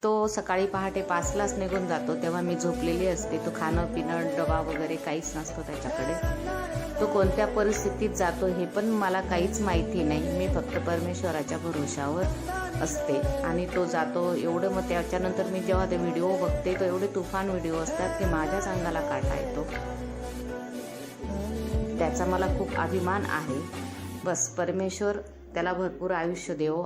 तो सकाळी पहाटे 5लाच निघून जातो, तेव्हा मी झोपलेली असते. तो खाणं पिणं डबा वगैरे काहीच नसतो त्याच्याकडे. तो कोणत्या परिस्थितीत जातो हे पण मला काहीच माहिती नाही. मी फक्त परमेश्वराच्या भरोशावर असते आणि तो जातो एवढं. मग त्याच्यानंतर मी जेव्हा ते व्हिडिओ बघते तो एवढे तुफान व्हिडिओ असतात की माझ्याच अंगाला काटा येतो. त्याचा मला खूप अभिमान आहे. बस परमेश्वर त्याला भरपूर आयुष्य देवो.